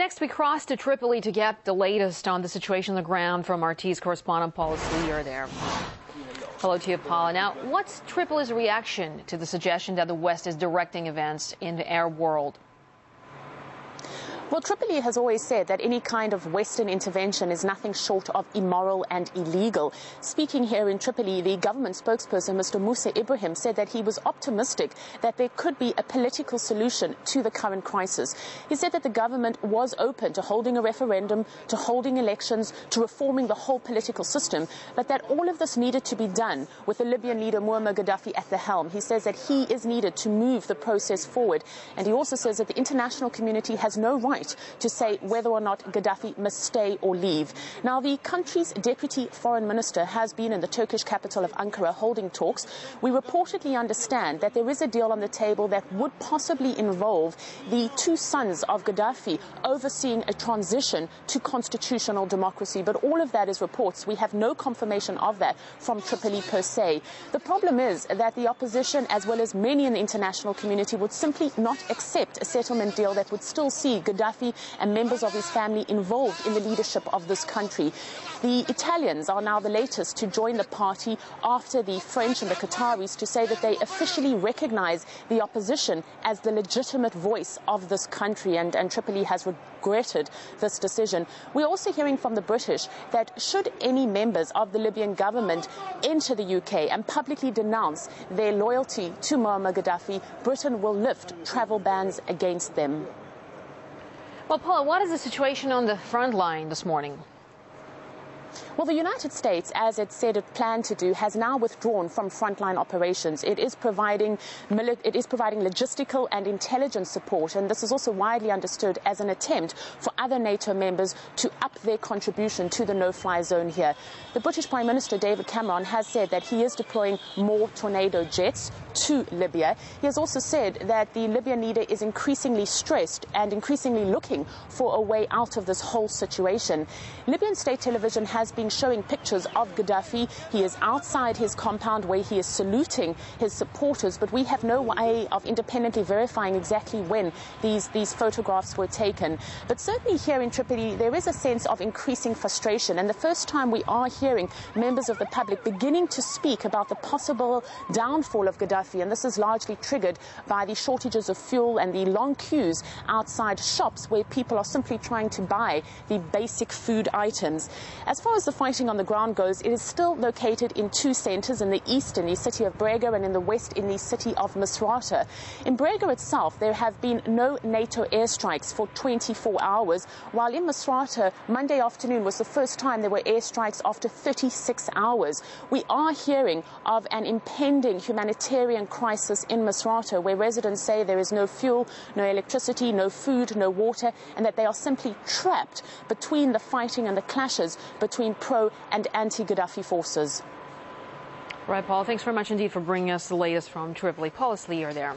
Next, we cross to Tripoli to get the latest on the situation on the ground from RT's correspondent Paula Sleer there. Hello to you, Paula. Now, what's Tripoli's reaction to the suggestion that the West is directing events in the Arab world? Well, Tripoli has always said that any kind of Western intervention is nothing short of immoral and illegal. Speaking here in Tripoli, the government spokesperson, Mr. Moussa Ibrahim, said that he was optimistic that there could be a political solution to the current crisis. He said that the government was open to holding a referendum, to holding elections, to reforming the whole political system, but that all of this needed to be done with the Libyan leader Muammar Gaddafi at the helm. He says that he is needed to move the process forward. And he also says that the international community has no right to say whether or not Gaddafi must stay or leave. Now, the country's deputy foreign minister has been in the Turkish capital of Ankara holding talks. We reportedly understand that there is a deal on the table that would possibly involve the two sons of Gaddafi overseeing a transition to constitutional democracy. But all of that is reports. We have no confirmation of that from Tripoli per se. The problem is that the opposition, as well as many in the international community, would simply not accept a settlement deal that would still see Gaddafi and members of his family involved in the leadership of this country. The Italians are now the latest to join the party after the French and the Qataris to say that they officially recognize the opposition as the legitimate voice of this country, and Tripoli has regretted this decision. We're also hearing from the British that should any members of the Libyan government enter the UK and publicly denounce their loyalty to Muammar Gaddafi, Britain will lift travel bans against them. Well, Paula, what is the situation on the front line this morning? Well, the United States, as it said it planned to do, has now withdrawn from frontline operations. It is providing logistical and intelligence support, and this is also widely understood as an attempt for other NATO members to up their contribution to the no-fly zone here. The British Prime Minister David Cameron has said that he is deploying more Tornado jets to Libya. He has also said that the Libyan leader is increasingly stressed and increasingly looking for a way out of this whole situation. Libyan state television has been showing pictures of Gaddafi. He is outside his compound where he is saluting his supporters, but we have no way of independently verifying exactly when these photographs were taken. But certainly here in Tripoli, there is a sense of increasing frustration, and the first time we are hearing members of the public beginning to speak about the possible downfall of Gaddafi, and this is largely triggered by the shortages of fuel and the long queues outside shops where people are simply trying to buy the basic food items. As far as the fighting on the ground goes, it is still located in two centres, in the east in the city of Brega and in the west in the city of Misrata. In Brega itself, there have been no NATO airstrikes for 24 hours, while in Misrata, Monday afternoon was the first time there were airstrikes after 36 hours. We are hearing of an impending humanitarian crisis in Misrata, where residents say there is no fuel, no electricity, no food, no water, and that they are simply trapped between the fighting and the clashes between pro- and anti-Gaddafi forces. Right, Paul. Thanks very much indeed for bringing us the latest from Tripoli. Paula Sleer there.